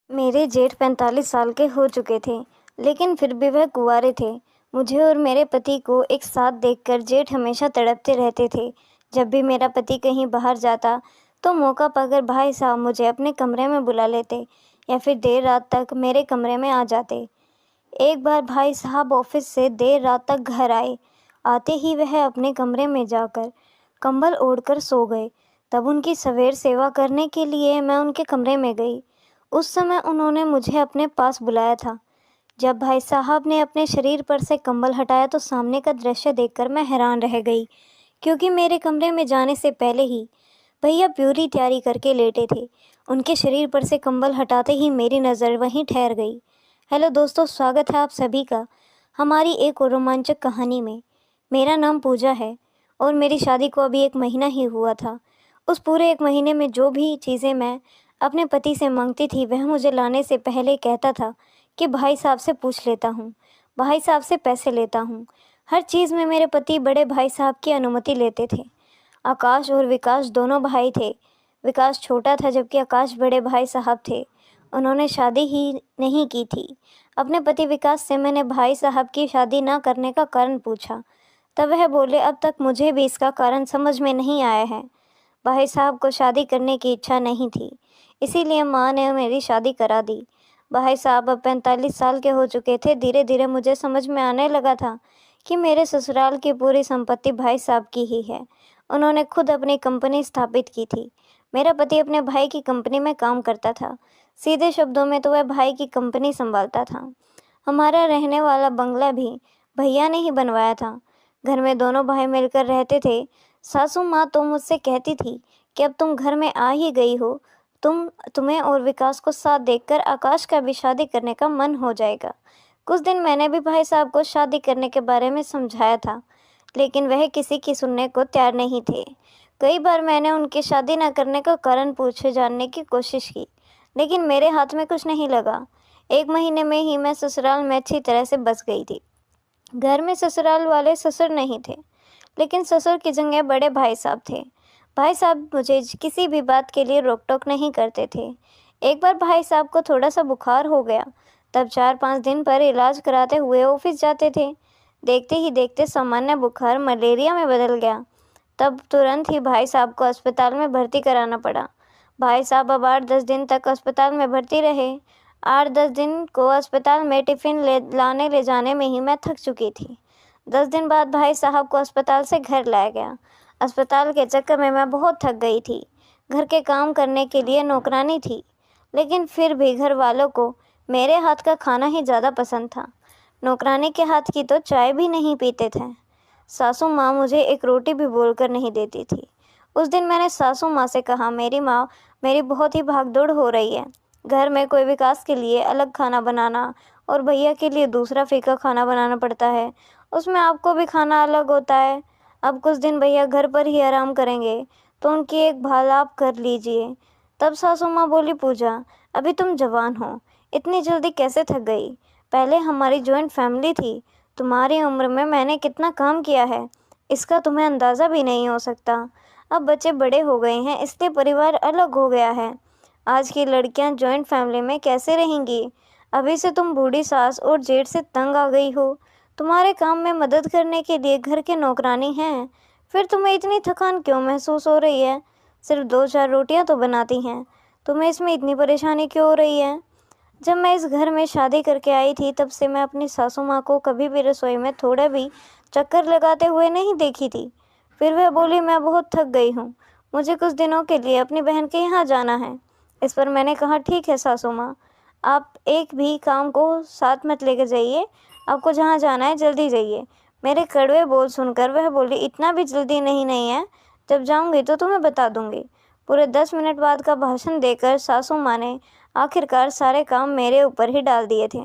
मेरे जेठ 45 साल के हो चुके थे, लेकिन फिर भी वह कुंवारे थे। मुझे और मेरे पति को एक साथ देखकर जेठ हमेशा तड़पते रहते थे। जब भी मेरा पति कहीं बाहर जाता, तो मौका पाकर भाई साहब मुझे अपने कमरे में बुला लेते या फिर देर रात तक मेरे कमरे में आ जाते। एक बार भाई साहब ऑफिस से देर रात तक घर आए। आते ही वह अपने कमरे में जाकर कंबल ओढ़कर सो गए। तब उनकी सवेर सेवा करने के लिए मैं उनके कमरे में गई। उस समय उन्होंने मुझे अपने पास बुलाया था। जब भाई साहब ने अपने शरीर पर से कंबल हटाया तो सामने का दृश्य देखकर मैं हैरान रह गई, क्योंकि मेरे कमरे में जाने से पहले ही भैया पूरी तैयारी करके लेटे थे। उनके शरीर पर से कंबल हटाते ही मेरी नज़र वहीं ठहर गई। हेलो दोस्तों, स्वागत है आप सभी का हमारी एक और रोमांचक कहानी में। मेरा नाम पूजा है और मेरी शादी को अभी 1 महीना ही हुआ था। उस पूरे 1 महीने में जो भी चीज़ें मैं अपने पति से मांगती थी, वह मुझे लाने से पहले कहता था कि भाई साहब से पूछ लेता हूँ, भाई साहब से पैसे लेता हूँ। हर चीज़ में मेरे पति बड़े भाई साहब की अनुमति लेते थे। आकाश और विकास दोनों भाई थे। विकास छोटा था जबकि आकाश बड़े भाई साहब थे। उन्होंने शादी ही नहीं की थी। अपने पति विकास से मैंने भाई साहब की शादी ना करने का कारण पूछा, तब वह बोले अब तक मुझे भी इसका कारण समझ में नहीं आया है। भाई साहब को शादी करने की इच्छा नहीं थी, इसीलिए माँ ने मेरी शादी करा दी। भाई साहब अब 45 साल के हो चुके थे। धीरे धीरे मुझे समझ में आने लगा था कि मेरे ससुराल की पूरी संपत्ति भाई साहब की ही है। उन्होंने खुद अपनी कंपनी स्थापित की थी। मेरा पति अपने भाई की कंपनी में काम करता था। सीधे शब्दों में तो वह भाई की कंपनी संभालता था। हमारा रहने वाला बंगला भी भैया ने ही बनवाया था। घर में दोनों भाई मिलकर रहते थे। सासू माँ तो मुझसे कहती थी कि अब तुम घर में आ ही गई हो, तुम्हें और विकास को साथ देखकर आकाश का भी शादी करने का मन हो जाएगा। कुछ दिन मैंने भी भाई साहब को शादी करने के बारे में समझाया था, लेकिन वह किसी की सुनने को तैयार नहीं थे। कई बार मैंने उनकी शादी न करने का कारण पूछे जानने की कोशिश की, लेकिन मेरे हाथ में कुछ नहीं लगा। 1 महीने में ही मैं ससुराल में अच्छी तरह से बस गई थी। घर में ससुराल वाले ससुर नहीं थे, लेकिन ससुर की जगह बड़े भाई साहब थे। भाई साहब मुझे किसी भी बात के लिए रोक टोक नहीं करते थे। एक बार भाई साहब को थोड़ा सा बुखार हो गया, तब 4-5 दिन पर इलाज कराते हुए ऑफिस जाते थे। देखते ही देखते सामान्य बुखार मलेरिया में बदल गया। तब तुरंत ही भाई साहब को अस्पताल में भर्ती कराना पड़ा। भाई साहब अब 8-10 दिन तक अस्पताल में भर्ती रहे। 8-10 दिन को अस्पताल में टिफ़िन लाने ले जाने में ही मैं थक चुकी थी। 10 दिन बाद भाई साहब को अस्पताल से घर लाया गया। अस्पताल के चक्कर में मैं बहुत थक गई थी। घर के काम करने के लिए नौकरानी थी, लेकिन फिर भी घर वालों को मेरे हाथ का खाना ही ज़्यादा पसंद था। नौकरानी के हाथ की तो चाय भी नहीं पीते थे। सासू माँ मुझे एक रोटी भी बोलकर नहीं देती थी। उस दिन मैंने सासू माँ से कहा, मेरी माँ, मेरी बहुत ही भागदौड़ हो रही है। घर में कोई विकास के लिए अलग खाना बनाना और भैया के लिए दूसरा फीका खाना बनाना पड़ता है, उसमें आपको भी खाना अलग होता है। अब कुछ दिन भैया घर पर ही आराम करेंगे, तो उनकी एक भाल आप कर लीजिए। तब सासू माँ बोली, पूजा, अभी तुम जवान हो, इतनी जल्दी कैसे थक गई? पहले हमारी जॉइंट फैमिली थी। तुम्हारी उम्र में मैंने कितना काम किया है, इसका तुम्हें अंदाज़ा भी नहीं हो सकता। अब बच्चे बड़े हो गए हैं, इसलिए परिवार अलग हो गया है। आज की लड़कियां जॉइंट फैमिली में कैसे रहेंगी? अभी से तुम बूढ़ी सास और जेठ से तंग आ गई हो। तुम्हारे काम में मदद करने के लिए घर के नौकरानी हैं, फिर तुम्हें इतनी थकान क्यों महसूस हो रही है? सिर्फ 2-4 रोटियां तो बनाती हैं, तुम्हें इसमें इतनी परेशानी क्यों हो रही है? जब मैं इस घर में शादी करके आई थी, तब से मैं अपनी सासू माँ को कभी भी रसोई में थोड़ा भी चक्कर लगाते हुए नहीं देखी थी। फिर वह बोली, मैं बहुत थक गई हूँ, मुझे कुछ दिनों के लिए अपनी बहन के यहाँ जाना है। इस पर मैंने कहा, ठीक है सासू माँ, आप एक भी काम को साथ मत लेकर जाइए, आपको जहाँ जाना है जल्दी जाइए। मेरे कड़वे बोल सुनकर वह बोली, इतना भी जल्दी नहीं है, जब जाऊँगी तो तुम्हें बता दूँगी। पूरे 10 मिनट बाद का भाषण देकर सासू माँ ने आखिरकार सारे काम मेरे ऊपर ही डाल दिए थे।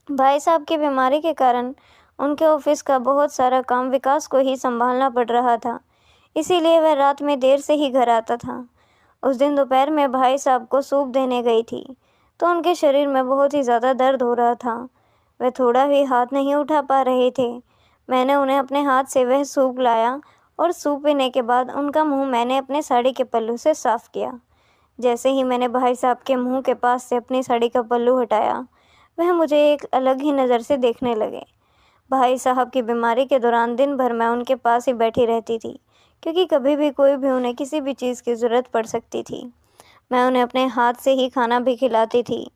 भाई साहब की बीमारी के कारण उनके ऑफिस का बहुत सारा काम विकास को ही संभालना पड़ रहा था, इसीलिए वह रात में देर से ही घर आता था। उस दिन दोपहर में भाई साहब को सूप देने गई थी, तो उनके शरीर में बहुत ही ज़्यादा दर्द हो रहा था। वह थोड़ा भी हाथ नहीं उठा पा रहे थे। मैंने उन्हें अपने हाथ से वह सूप लाया और सूप पीने के बाद उनका मुंह मैंने अपने साड़ी के पल्लू से साफ किया। जैसे ही मैंने भाई साहब के मुंह के पास से अपनी साड़ी का पल्लू हटाया, वह मुझे एक अलग ही नज़र से देखने लगे। भाई साहब की बीमारी के दौरान दिन भर मैं उनके पास ही बैठी रहती थी, क्योंकि कभी भी कोई भी उन्हें किसी भी चीज़ की ज़रूरत पड़ सकती थी। मैं उन्हें अपने हाथ से ही खाना भी खिलाती थी।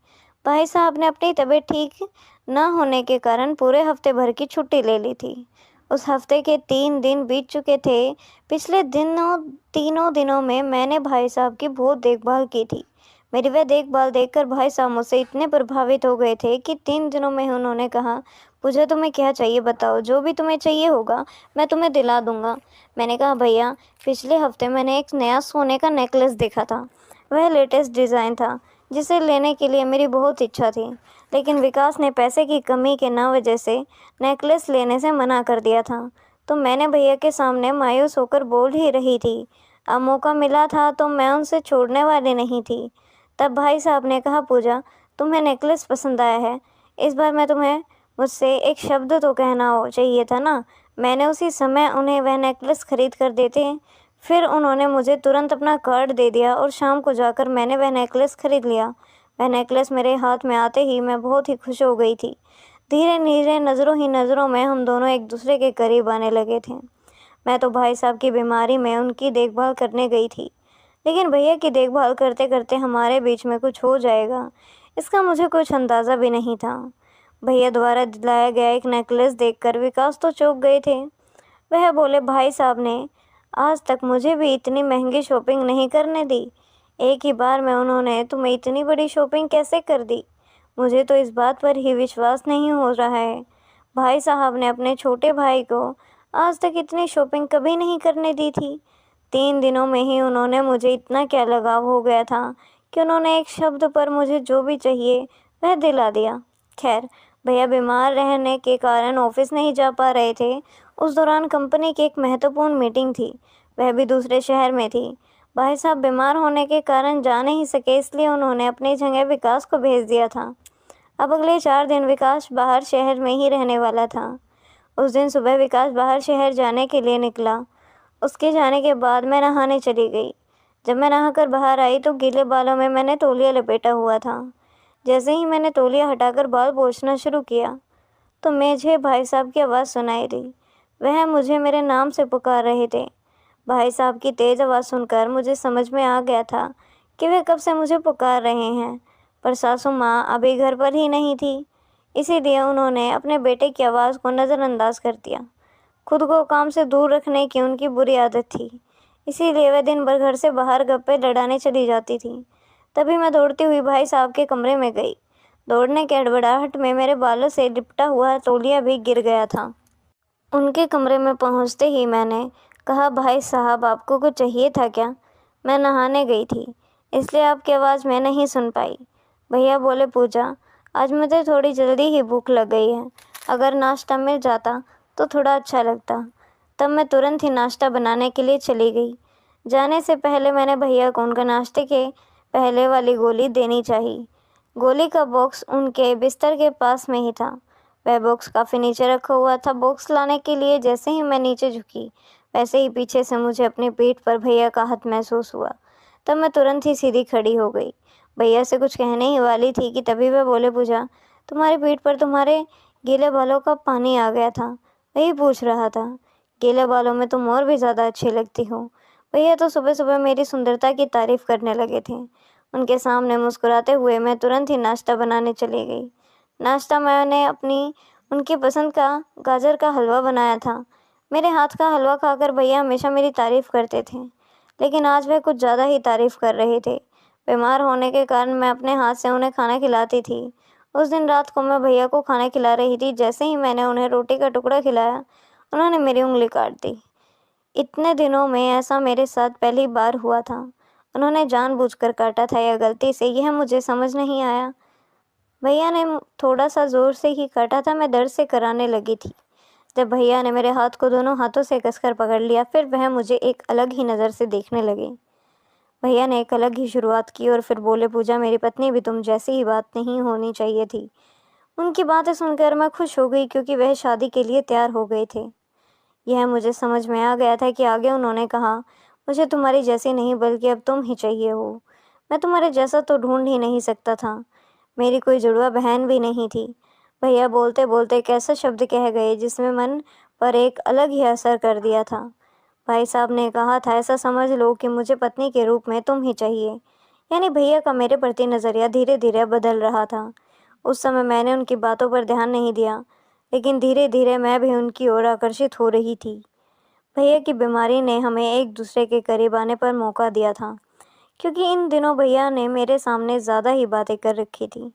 भाई साहब ने अपनी तबीयत ठीक न होने के कारण पूरे हफ्ते भर की छुट्टी ले ली थी। उस हफ्ते के 3 दिन बीत चुके थे। पिछले तीनों दिनों में मैंने भाई साहब की बहुत देखभाल की थी। मेरी वह देखभाल देखकर भाई साहब मुझसे इतने प्रभावित हो गए थे कि 3 दिनों में उन्होंने कहा, पूजा तुम्हें क्या चाहिए बताओ, जो भी तुम्हें चाहिए होगा मैं तुम्हें दिला दूंगा। मैंने कहा, भैया पिछले हफ्ते मैंने एक नया सोने का नेकलेस देखा था। वह लेटेस्ट डिज़ाइन था, जिसे लेने के लिए मेरी बहुत इच्छा थी, लेकिन विकास ने पैसे की कमी के न वजह से नेकलेस लेने से मना कर दिया था। तो मैंने भैया के सामने मायूस होकर बोल ही रही थी। अब मौका मिला था तो मैं उनसे छोड़ने वाली नहीं थी। तब भाई साहब ने कहा, पूजा तुम्हें नेकलेस पसंद आया है, इस बार मैं तुम्हें मुझसे एक शब्द तो कहना हो चाहिए था ना। मैंने उसी समय उन्हें वह नेकलेस खरीद कर देते। फिर उन्होंने मुझे तुरंत अपना कार्ड दे दिया और शाम को जाकर मैंने वह नेकलेस खरीद लिया। वह नेकलेस मेरे हाथ में आते ही मैं बहुत ही खुश हो गई थी। धीरे धीरे नज़रों ही नज़रों में हम दोनों एक दूसरे के करीब आने लगे थे। मैं तो भाई साहब की बीमारी में उनकी देखभाल करने गई थी, लेकिन भैया की देखभाल करते करते हमारे बीच में कुछ हो जाएगा, इसका मुझे कुछ अंदाज़ा भी नहीं था। भैया द्वारा दिलाया गया एक नेकलेस देखकर विकास तो चौंक गए थे। वह बोले, भाई साहब ने आज तक मुझे भी इतनी महंगी शॉपिंग नहीं करने दी। एक ही बार में उन्होंने तुम्हें इतनी बड़ी शॉपिंग कैसे कर दी? मुझे तो इस बात पर ही विश्वास नहीं हो रहा है। भाई साहब ने अपने छोटे भाई को आज तक इतनी शॉपिंग कभी नहीं करने दी थी। 3 दिनों में ही उन्होंने मुझे इतना क्या लगाव हो गया था कि उन्होंने एक शब्द पर मुझे जो भी चाहिए वह दिला दिया। खैर, भैया बीमार रहने के कारण ऑफिस नहीं जा पा रहे थे। उस दौरान कंपनी की एक महत्वपूर्ण मीटिंग थी, वह भी दूसरे शहर में थी। भाई साहब बीमार होने के कारण जा नहीं सके, इसलिए उन्होंने अपनी जगह विकास को भेज दिया था। अब अगले 4 दिन विकास बाहर शहर में ही रहने वाला था। उस दिन सुबह विकास बाहर शहर जाने के लिए निकला। उसके जाने के बाद मैं नहाने चली गई। जब मैं नहाकर बाहर आई तो गीले बालों में मैंने तौलिया लपेटा हुआ था। जैसे ही मैंने तौलिया हटाकर बाल पोंछना शुरू किया तो मुझे भाई साहब की आवाज़ सुनाई दी। वह मुझे मेरे नाम से पुकार रहे थे। भाई साहब की तेज़ आवाज़ सुनकर मुझे समझ में आ गया था कि वे कब से मुझे पुकार रहे हैं, पर सासू माँ अभी घर पर ही नहीं थी, इसीलिए उन्होंने अपने बेटे की आवाज़ को नज़रअंदाज कर दिया। खुद को काम से दूर रखने की उनकी बुरी आदत थी, इसीलिए वह दिन भर घर से बाहर गप्पे लड़ाने चली जाती थी। तभी मैं दौड़ती हुई भाई साहब के कमरे में गई। दौड़ने के हड़बड़ाहट में मेरे बालों से लिपटा हुआ तौलिया भी गिर गया था। उनके कमरे में पहुंचते ही मैंने कहा, भाई साहब आपको कुछ चाहिए था क्या? मैं नहाने गई थी, इसलिए आपकी आवाज़ मैं नहीं सुन पाई। भैया बोले, पूजा आज मुझे थोड़ी जल्दी ही भूख लग गई है, अगर नाश्ता मिल जाता तो थोड़ा अच्छा लगता। तब मैं तुरंत ही नाश्ता बनाने के लिए चली गई। जाने से पहले मैंने भैया को उनका नाश्ते के पहले वाली गोली देनी चाहिए। गोली का बॉक्स उनके बिस्तर के पास में ही था। वह बॉक्स काफ़ी नीचे रखा हुआ था। बॉक्स लाने के लिए जैसे ही मैं नीचे झुकी, वैसे ही पीछे से मुझे अपनी पीठ पर भैया का हाथ महसूस हुआ। तब मैं तुरंत ही सीधी खड़ी हो गई। भैया से कुछ कहने ही वाली थी कि तभी वह बोले, पूजा तुम्हारी पीठ पर तुम्हारे गीले बालों का पानी आ गया था, वही पूछ रहा था। गीले बालों में तुम और भी ज़्यादा अच्छी लगती हो। भैया तो सुबह सुबह मेरी सुंदरता की तारीफ़ करने लगे थे। उनके सामने मुस्कुराते हुए मैं तुरंत ही नाश्ता बनाने चली गई। नाश्ता मैंने उनकी पसंद का गाजर का हलवा बनाया था। मेरे हाथ का हलवा खाकर भैया हमेशा मेरी तारीफ़ करते थे, लेकिन आज वह कुछ ज़्यादा ही तारीफ़ कर रहे थे। बीमार होने के कारण मैं अपने हाथ से उन्हें खाना खिलाती थी। उस दिन रात को मैं भैया को खाना खिला रही थी। जैसे ही मैंने उन्हें रोटी का टुकड़ा खिलाया, उन्होंने मेरी उंगली काट दी। इतने दिनों में ऐसा मेरे साथ पहली बार हुआ था। उन्होंने जानबूझकर काटा था या गलती से, यह मुझे समझ नहीं आया। भैया ने थोड़ा सा ज़ोर से ही काटा था। मैं दर्द से कराने लगी थी। जब भैया ने मेरे हाथ को दोनों हाथों से कसकर पकड़ लिया, फिर वह मुझे एक अलग ही नज़र से देखने लगे। भैया ने एक अलग ही शुरुआत की और फिर बोले, पूजा मेरी पत्नी भी तुम जैसी ही बात नहीं होनी चाहिए थी। उनकी बातें सुनकर मैं खुश हो गई, क्योंकि वह शादी के लिए तैयार हो गए थे। यह मुझे समझ में आ गया था कि आगे उन्होंने कहा, मुझे तुम्हारी जैसी नहीं बल्कि अब तुम ही चाहिए हो। मैं तुम्हारे जैसा तो ढूंढ ही नहीं सकता था। मेरी कोई जुड़वा बहन भी नहीं थी। भैया बोलते बोलते एक ऐसा शब्द कह गए जिसमें मन पर एक अलग ही असर कर दिया था। भाई साहब ने कहा था, ऐसा समझ लो कि मुझे पत्नी के रूप में तुम ही चाहिए। यानी भैया का मेरे प्रति नज़रिया धीरे धीरे बदल रहा था। उस समय मैंने उनकी बातों पर ध्यान नहीं दिया, लेकिन धीरे धीरे मैं भी उनकी ओर आकर्षित हो रही थी। भैया की बीमारी ने हमें एक दूसरे के करीब आने पर मौका दिया था, क्योंकि इन दिनों भैया ने मेरे सामने ज़्यादा ही बातें कर रखी थी।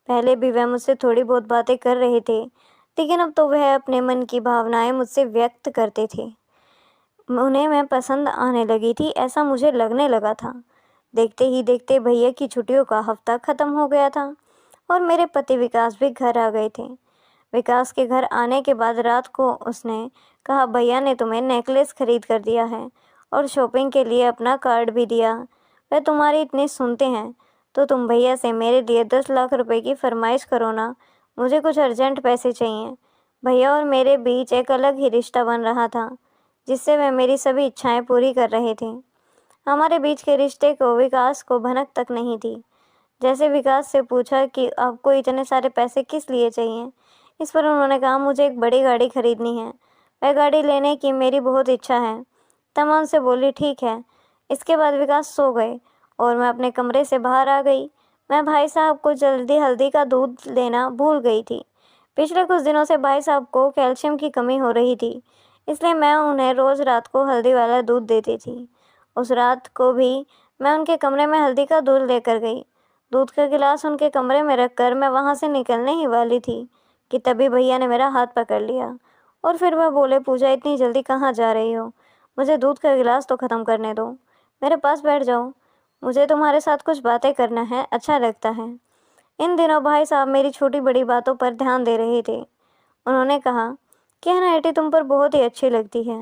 पहले भी वह मुझसे थोड़ी बहुत बातें कर रहे थे, लेकिन अब तो वह अपने मन की भावनाएं मुझसे व्यक्त करते थे। उन्हें मैं पसंद आने लगी थी, ऐसा मुझे लगने लगा था। देखते ही देखते भैया की छुट्टियों का हफ्ता ख़त्म हो गया था और मेरे पति विकास भी घर आ गए थे। विकास के घर आने के बाद रात को उसने कहा, भैया ने तुम्हें नेकलेस खरीद कर दिया है और शॉपिंग के लिए अपना कार्ड भी दिया। वह तुम्हारी इतनी सुनते हैं तो तुम भैया से मेरे लिए 10 लाख रुपए की फरमाइश करो ना, मुझे कुछ अर्जेंट पैसे चाहिए। भैया और मेरे बीच एक अलग ही रिश्ता बन रहा था, जिससे वह मेरी सभी इच्छाएं पूरी कर रहे थे। हमारे बीच के रिश्ते को विकास को भनक तक नहीं थी। जैसे विकास से पूछा कि आपको इतने सारे पैसे किस लिए चाहिए, इस पर उन्होंने कहा, मुझे एक बड़ी गाड़ी खरीदनी है, वह गाड़ी लेने की मेरी बहुत इच्छा है। तब मैं उनसे बोली, ठीक है। इसके बाद विकास सो गए और मैं अपने कमरे से बाहर आ गई। मैं भाई साहब को जल्दी हल्दी का दूध लेना भूल गई थी। पिछले कुछ दिनों से भाई साहब को कैल्शियम की कमी हो रही थी, इसलिए मैं उन्हें रोज़ रात को हल्दी वाला दूध देती थी। उस रात को भी मैं उनके कमरे में हल्दी का दूध लेकर गई। दूध का गिलास उनके कमरे में रखकर मैं वहाँ से निकलने ही वाली थी कि तभी भैया ने मेरा हाथ पकड़ लिया और फिर वह बोले, पूजा इतनी जल्दी कहाँ जा रही हो? मुझे दूध का गिलास तो ख़त्म करने दो, मेरे पास बैठ जाओ, मुझे तुम्हारे साथ कुछ बातें करना है, अच्छा लगता है। इन दिनों भाई साहब मेरी छोटी बड़ी बातों पर ध्यान दे रहे थे। उन्होंने कहा, क्या ना आंटी तुम पर बहुत ही अच्छी लगती है।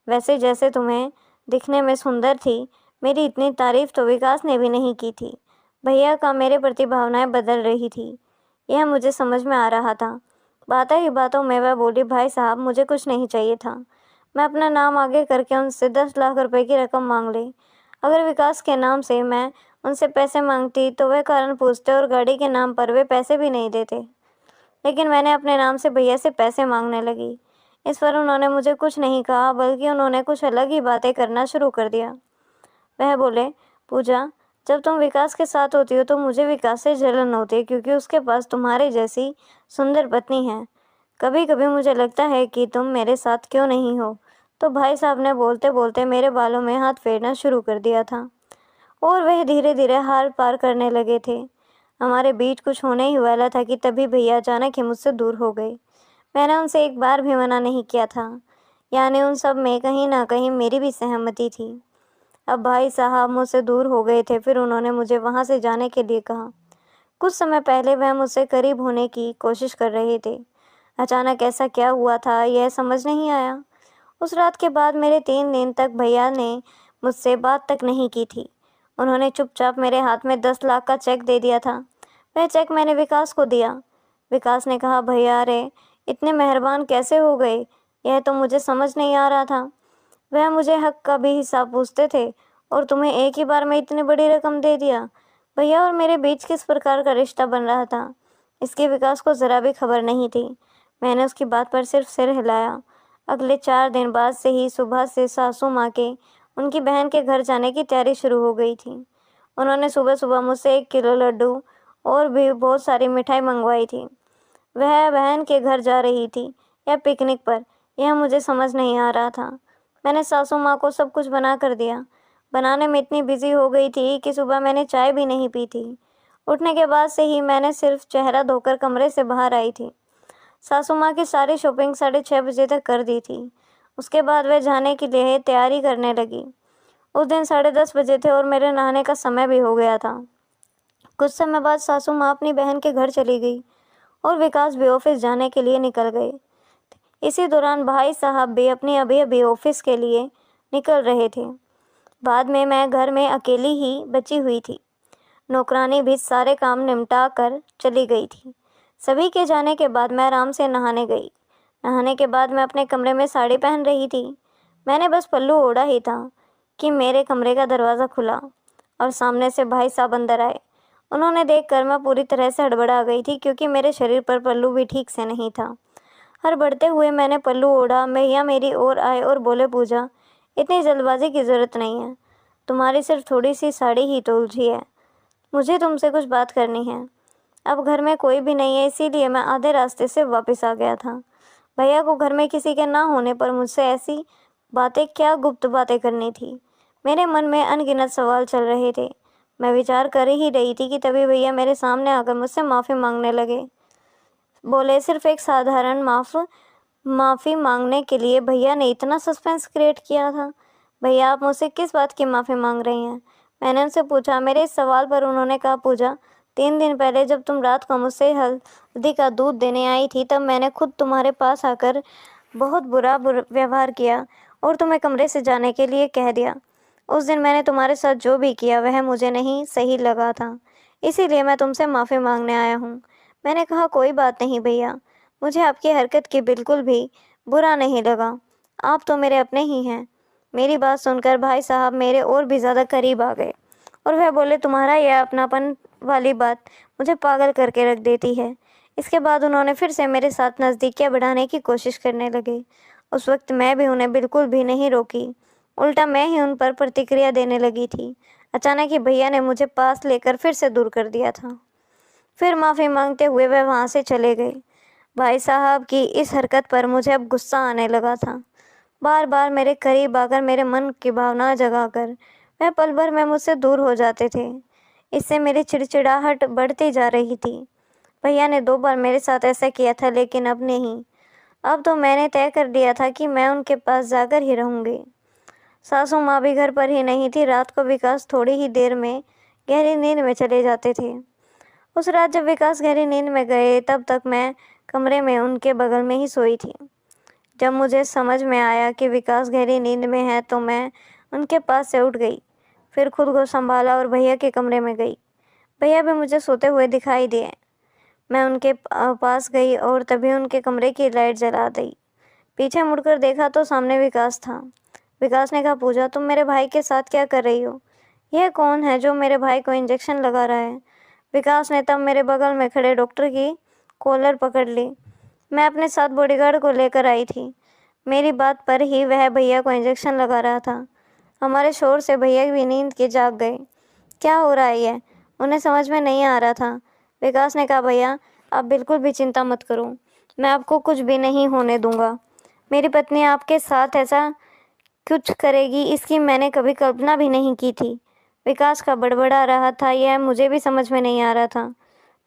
वैसे जैसे तुम्हें दिखने में सुंदर थी, मेरी इतनी तारीफ तो विकास ने भी नहीं की थी। भैया का मेरे प्रति भावनाएं बदल रही थी, यह मुझे समझ में आ रहा था। बातों ही बातों में वह बोली, भाई साहब मुझे कुछ नहीं चाहिए था। मैं अपना नाम आगे करके उनसे 10 लाख रुपए की रकम मांग ली। अगर विकास के नाम से मैं उनसे पैसे मांगती तो वह कारण पूछते और गाड़ी के नाम पर वे पैसे भी नहीं देते। लेकिन मैंने अपने नाम से भैया से पैसे मांगने लगी। इस पर उन्होंने मुझे कुछ नहीं कहा, बल्कि उन्होंने कुछ अलग ही बातें करना शुरू कर दिया। वह बोले, पूजा जब तुम विकास के साथ होती हो तो मुझे विकास से जलन होती है, क्योंकि उसके पास तुम्हारे जैसी सुंदर पत्नी है। कभी कभी मुझे लगता है कि तुम मेरे साथ क्यों नहीं हो। तो भाई साहब ने बोलते बोलते मेरे बालों में हाथ फेरना शुरू कर दिया था और वह धीरे धीरे हार पार करने लगे थे। हमारे बीच कुछ होने ही वाला था कि तभी भैया अचानक ही मुझसे दूर हो गए। मैंने उनसे एक बार भी मना नहीं किया था, यानी उन सब में कहीं ना कहीं मेरी भी सहमति थी। अब भाई साहब मुझसे दूर हो गए थे, फिर उन्होंने मुझे वहाँ से जाने के लिए कहा। कुछ समय पहले वह मुझसे करीब होने की कोशिश कर रहे थे। अचानक ऐसा क्या हुआ था, यह समझ नहीं आया। उस रात के बाद मेरे 3 दिन तक भैया ने मुझसे बात तक नहीं की थी। उन्होंने चुपचाप मेरे हाथ में 10 लाख का चेक दे दिया था। वह चेक मैंने विकास को दिया। विकास ने कहा, भैया अरे इतने मेहरबान कैसे हो गए, यह तो मुझे समझ नहीं आ रहा था। वह मुझे हक का भी हिसाब पूछते थे और तुम्हें एक ही बार में इतनी बड़ी रकम दे दिया। भैया और मेरे बीच किस प्रकार का रिश्ता बन रहा था, इसकी विकास को ज़रा भी खबर नहीं थी। मैंने उसकी बात पर सिर्फ सिर हिलाया। अगले 4 दिन बाद से ही सुबह से सासू माँ के उनकी बहन के घर जाने की तैयारी शुरू हो गई थी। उन्होंने सुबह सुबह मुझसे 1 किलो लड्डू और भी बहुत सारी मिठाई मंगवाई थी। वह बहन के घर जा रही थी या पिकनिक पर, यह मुझे समझ नहीं आ रहा था। मैंने सासू माँ को सब कुछ बना कर दिया। बनाने में इतनी बिजी हो गई थी कि सुबह मैंने चाय भी नहीं पी थी। उठने के बाद से ही मैंने सिर्फ चेहरा धोकर कमरे से बाहर आई थी। सासू माँ की सारी शॉपिंग 6:30 बजे तक कर दी थी। उसके बाद वह जाने के लिए तैयारी करने लगी। उस दिन 10:30 बजे थे और मेरे नहाने का समय भी हो गया था। कुछ समय बाद सासू माँ अपनी बहन के घर चली गई और विकास भी ऑफिस जाने के लिए निकल गए। इसी दौरान भाई साहब भी अपनी अभी अभी ऑफिस के लिए निकल रहे थे। बाद में मैं घर में अकेली ही बची हुई थी। नौकरानी भी सारे काम निपटा कर चली गई थी। सभी के जाने के बाद मैं आराम से नहाने गई। नहाने के बाद मैं अपने कमरे में साड़ी पहन रही थी। मैंने बस पल्लू ओढ़ा ही था कि मेरे कमरे का दरवाज़ा खुला और सामने से भाई साहब अंदर आए। उन्होंने देखकर मैं पूरी तरह से हड़बड़ा गई थी, क्योंकि मेरे शरीर पर पल्लू भी ठीक से नहीं था। हड़बड़ते हुए मैंने पल्लू ओढ़ा। भैया मेरी ओर आए और बोले, पूजा, इतनी जल्दबाजी की ज़रूरत नहीं है, तुम्हारी सिर्फ थोड़ी सी साड़ी ही तो उलझी है। मुझे तुमसे कुछ बात करनी है। अब घर में कोई भी नहीं है, इसीलिए मैं आधे रास्ते से वापस आ गया था। भैया को घर में किसी के ना होने पर मुझसे ऐसी बातें, क्या गुप्त बातें करनी थी। मेरे मन में अनगिनत सवाल चल रहे थे। मैं विचार कर ही रही थी कि तभी भैया मेरे सामने आकर मुझसे माफ़ी मांगने लगे। बोले, सिर्फ एक साधारण माफ़ी मांगने के लिए भैया ने इतना सस्पेंस क्रिएट किया था। भैया, आप मुझसे किस बात की माफ़ी मांग रही हैं? मैंने उनसे पूछा। मेरे इस सवाल पर उन्होंने कहा, पूजा, 3 दिन पहले जब तुम रात को मुझसे हल्दी का दूध देने आई थी, तब मैंने खुद तुम्हारे पास आकर बहुत बुरा व्यवहार किया और तुम्हें कमरे से जाने के लिए कह दिया। उस दिन मैंने तुम्हारे साथ जो भी किया वह मुझे नहीं सही लगा था, इसीलिए मैं तुमसे माफ़ी मांगने आया हूँ। मैंने कहा, कोई बात नहीं भैया, मुझे आपकी हरकत की बिल्कुल भी बुरा नहीं लगा, आप तो मेरे अपने ही हैं। मेरी बात सुनकर भाई साहब मेरे और भी ज़्यादा करीब आ गए और वह बोले, तुम्हारा यह अपनापन वाली बात मुझे पागल करके रख देती है। इसके बाद उन्होंने फिर से मेरे साथ नज़दीकियाँ बढ़ाने की कोशिश करने लगे। उस वक्त मैं भी उन्हें बिल्कुल भी नहीं रोकी, उल्टा मैं ही उन पर प्रतिक्रिया देने लगी थी। अचानक ही भैया ने मुझे पास लेकर फिर से दूर कर दिया था। फिर माफ़ी मांगते हुए वह वहाँ से चले गए। भाई साहब की इस हरकत पर मुझे अब गुस्सा आने लगा था। बार बार मेरे करीब आकर मेरे मन की भावना जगाकर वह पल भर में मुझसे दूर हो जाते थे। इससे मेरी चिड़चिड़ाहट बढ़ती जा रही थी। भैया ने 2 बार मेरे साथ ऐसा किया था, लेकिन अब नहीं। अब तो मैंने तय कर लिया था कि मैं उनके पास जाकर ही रहूँगी। सासू माँ भी घर पर ही नहीं थी। रात को विकास थोड़ी ही देर में गहरी नींद में चले जाते थे। उस रात जब विकास गहरी नींद में गए, तब तक मैं कमरे में उनके बगल में ही सोई थी। जब मुझे समझ में आया कि विकास गहरी नींद में है, तो मैं उनके पास से उठ गई। फिर खुद को संभाला और भैया के कमरे में गई। भैया भी मुझे सोते हुए दिखाई दिए। मैं उनके पास गई और तभी उनके कमरे की लाइट जला दी। पीछे मुड़कर देखा तो सामने विकास था। विकास ने कहा, पूजा, तुम मेरे भाई के साथ क्या कर रही हो? यह कौन है जो मेरे भाई को इंजेक्शन लगा रहा है? विकास ने तब मेरे बगल में खड़े डॉक्टर की कॉलर पकड़ ली। मैं अपने साथ बॉडीगार्ड को लेकर आई थी। मेरी बात पर ही वह भैया को इंजेक्शन लगा रहा था। हमारे शोर से भैया भी नींद के जाग गए। क्या हो रहा है यह? उन्हें समझ में नहीं आ रहा था। विकास ने कहा, भैया, आप बिल्कुल भी चिंता मत करो, मैं आपको कुछ भी नहीं होने दूंगा। मेरी पत्नी आपके साथ ऐसा कुछ करेगी, इसकी मैंने कभी कल्पना भी नहीं की थी। विकास का बड़बड़ा रहा था, यह मुझे भी समझ में नहीं आ रहा था।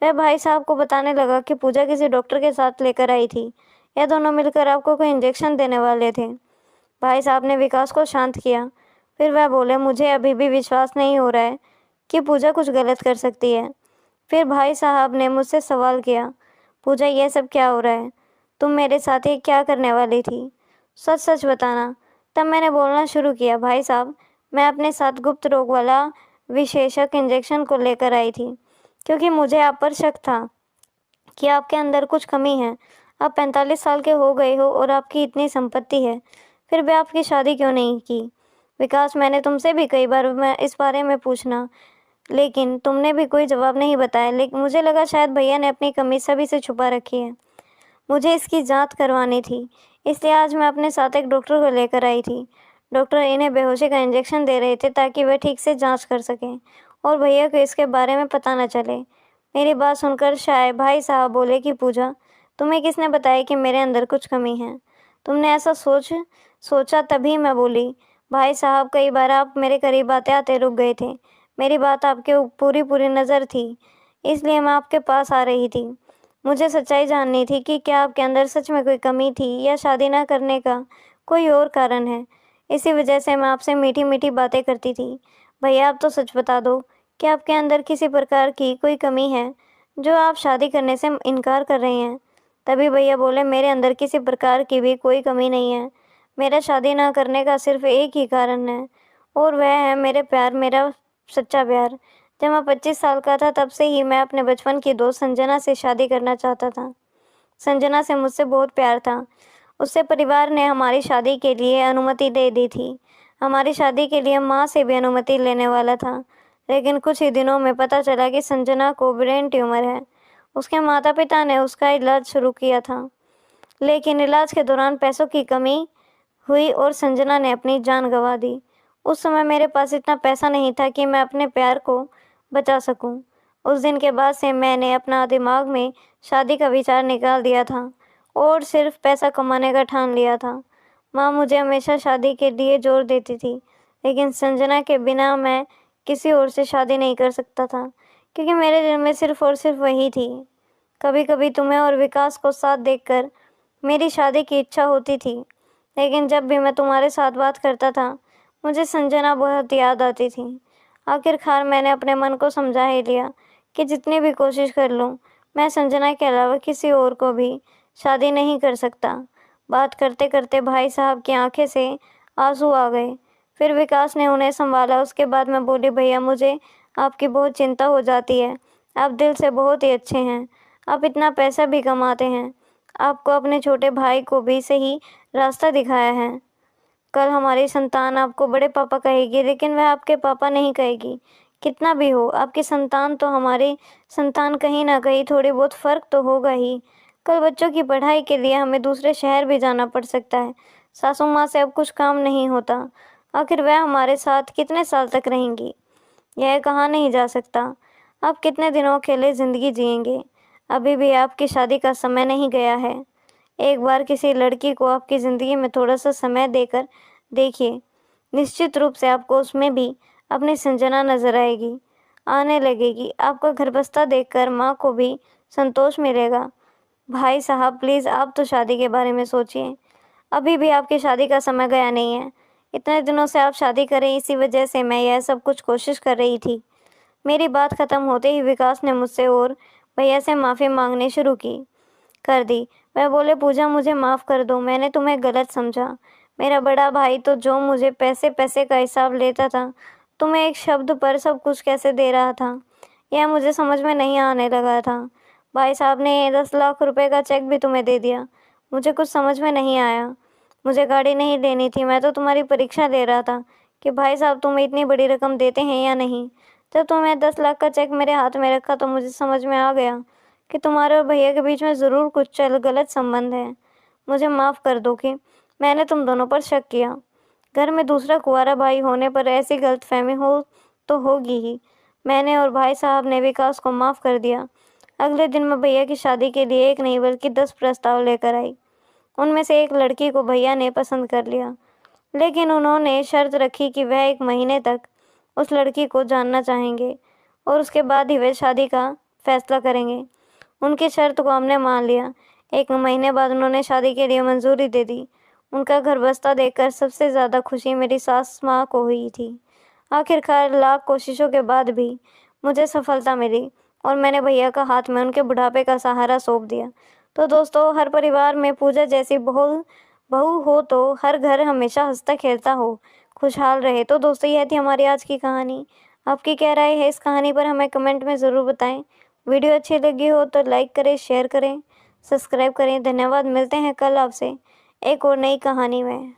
वह भाई साहब को बताने लगा कि पूजा किसी डॉक्टर के साथ लेकर आई थी। यह दोनों मिलकर आपको कोई इंजेक्शन देने वाले थे। भाई साहब ने विकास को शांत किया। फिर वह बोले, मुझे अभी भी विश्वास नहीं हो रहा है कि पूजा कुछ गलत कर सकती है। फिर भाई साहब ने मुझसे सवाल किया, पूजा, यह सब क्या हो रहा है? तुम मेरे साथ ये क्या करने वाली थी? सच सच बताना। तब मैंने बोलना शुरू किया, भाई साहब, मैं अपने साथ गुप्त रोग वाला विशेषक इंजेक्शन को लेकर आई थी, क्योंकि मुझे आप पर शक था कि आपके अंदर कुछ कमी है। आप 45 साल के हो गए हो और आपकी इतनी संपत्ति है, फिर भी आपकी शादी क्यों नहीं की? विकास, मैंने तुमसे भी कई बार मैं इस बारे में पूछना, लेकिन तुमने भी कोई जवाब नहीं बताया। लेकिन मुझे लगा शायद भैया ने अपनी कमी सभी से छुपा रखी है। मुझे इसकी जांच करवानी थी, इसलिए आज मैं अपने साथ एक डॉक्टर को लेकर आई थी। डॉक्टर इन्हें बेहोशी का इंजेक्शन दे रहे थे ताकि वे ठीक से जांच कर सकें और भैया को इसके बारे में पता न चले। मेरी बात सुनकर शायद भाई साहब बोले कि पूजा, तुम्हें किसने बताया कि मेरे अंदर कुछ कमी है? तुमने ऐसा सोचा तभी मैं बोली। भाई साहब, कई बार आप मेरे करीब आते आते रुक गए थे। मेरी बात आपके पूरी नज़र थी, इसलिए मैं आपके पास आ रही थी। मुझे सच्चाई जाननी थी कि क्या आपके अंदर सच में कोई कमी थी या शादी न करने का कोई और कारण है। इसी वजह से मैं आपसे मीठी मीठी बातें करती थी। भैया, आप तो सच बता दो कि आपके अंदर किसी प्रकार की कोई कमी है जो आप शादी करने से इनकार कर रही हैं। तभी भैया बोले, मेरे अंदर किसी प्रकार की भी कोई कमी नहीं है। मेरा शादी ना करने का सिर्फ एक ही कारण है, और वह है मेरा सच्चा प्यार। जब मैं 25 साल का था, तब से ही मैं अपने बचपन की दोस्त संजना से शादी करना चाहता था। संजना से मुझसे बहुत प्यार था। उससे परिवार ने हमारी शादी के लिए अनुमति दे दी थी। हमारी शादी के लिए माँ से भी अनुमति लेने वाला था, लेकिन कुछ ही दिनों में पता चला कि संजना को ब्रेन ट्यूमर है। उसके माता पिता ने उसका इलाज शुरू किया था, लेकिन इलाज के दौरान पैसों की कमी हुई और संजना ने अपनी जान गंवा दी। उस समय मेरे पास इतना पैसा नहीं था कि मैं अपने प्यार को बचा सकूं। उस दिन के बाद से मैंने अपना दिमाग में शादी का विचार निकाल दिया था और सिर्फ पैसा कमाने का ठान लिया था। माँ मुझे हमेशा शादी के लिए जोर देती थी, लेकिन संजना के बिना मैं किसी और से शादी नहीं कर सकता था, क्योंकि मेरे दिल में सिर्फ और सिर्फ वही थी। कभी कभी तुम्हें और विकास को साथ देखकर मेरी शादी की इच्छा होती थी, लेकिन जब भी मैं तुम्हारे साथ बात करता था मुझे संजना बहुत याद आती थी। आखिरकार मैंने अपने मन को समझा ही लिया कि जितनी भी कोशिश कर लूँ मैं संजना के अलावा किसी और को भी शादी नहीं कर सकता। बात करते करते भाई साहब की आंखें से आंसू आ गए। फिर विकास ने उन्हें संभाला। उसके बाद मैं बोली, भैया मुझे आपकी बहुत चिंता हो जाती है। आप दिल से बहुत ही अच्छे हैं, आप इतना पैसा भी कमाते हैं, आपको अपने छोटे भाई को भी सही रास्ता दिखाया है। कल हमारी संतान आपको बड़े पापा कहेगी, लेकिन वह आपके पापा नहीं कहेगी। कितना भी हो आपकी संतान तो हमारी संतान, कहीं ना कहीं थोड़ी बहुत फ़र्क तो होगा ही। कल बच्चों की पढ़ाई के लिए हमें दूसरे शहर भी जाना पड़ सकता है। सासू माँ से अब कुछ काम नहीं होता। आखिर वह हमारे साथ कितने साल तक रहेंगी, यह कहा नहीं जा सकता। आप कितने दिनों के लिए ज़िंदगी जिएंगे। अभी भी आपकी शादी का समय नहीं गया है। एक बार किसी लड़की को आपकी ज़िंदगी में थोड़ा सा समय देकर देखिए, निश्चित रूप से आपको उसमें भी अपनी संजना नज़र आएगी, आने लगेगी। आपका घर बस्ता देखकर माँ को भी संतोष मिलेगा। भाई साहब प्लीज़ आप तो शादी के बारे में सोचिए। अभी भी आपकी शादी का समय गया नहीं है। इतने दिनों से आप शादी करें, इसी वजह से मैं यह सब कुछ कोशिश कर रही थी। मेरी बात ख़त्म होते ही विकास ने मुझसे और भैया से माफ़ी मांगनी शुरू कर दी। वह बोले, पूजा मुझे माफ़ कर दो, मैंने तुम्हें गलत समझा। मेरा बड़ा भाई तो जो मुझे पैसे पैसे का हिसाब लेता था, तुम्हें एक शब्द पर सब कुछ कैसे दे रहा था, यह मुझे समझ में नहीं आने लगा था। भाई साहब ने 10 लाख रुपए का चेक भी तुम्हें दे दिया। मुझे कुछ समझ में नहीं आया। मुझे गाड़ी नहीं लेनी थी, मैं तो तुम्हारी परीक्षा ले रहा था कि भाई साहब तुम्हें इतनी बड़ी रकम देते हैं या नहीं। जब तुमने 10 लाख का चेक मेरे हाथ में रखा तो मुझे समझ में आ गया कि तुम्हारे और भैया के बीच में ज़रूर कुछ गलत संबंध है। मुझे माफ़ कर दो कि मैंने तुम दोनों पर शक किया। घर में दूसरा कुंवारा भाई होने पर ऐसी गलतफहमी हो तो होगी ही। मैंने और भाई साहब ने विकास को माफ़ कर दिया। अगले दिन मैं भैया की शादी के लिए एक नहीं बल्कि 10 प्रस्ताव लेकर आई। उनमें से एक लड़की को भैया ने पसंद कर लिया, लेकिन उन्होंने शर्त रखी कि वह 1 महीने तक उस लड़की को जानना चाहेंगे और उसके बाद ही वे शादी का फैसला करेंगे। उनकी शर्त को हमने मान लिया। 1 महीने बाद उन्होंने शादी के लिए मंजूरी दे दी। उनका घर बस्ता देखकर सबसे ज़्यादा खुशी मेरी सास माँ को हुई थी। आखिरकार लाख कोशिशों के बाद भी मुझे सफलता मिली और मैंने भैया का हाथ में उनके बुढ़ापे का सहारा सौंप दिया। तो दोस्तों, हर परिवार में पूजा जैसी बहू बहू हो तो हर घर हमेशा हंसता खेलता हो, खुशहाल रहे। तो दोस्तों, यह थी हमारी आज की कहानी। आपकी क्या राय है इस कहानी पर, हमें कमेंट में ज़रूर बताएं। वीडियो अच्छी लगी हो तो लाइक करें, शेयर करें, सब्सक्राइब करें। धन्यवाद। मिलते हैं कल आपसे एक और नई कहानी में।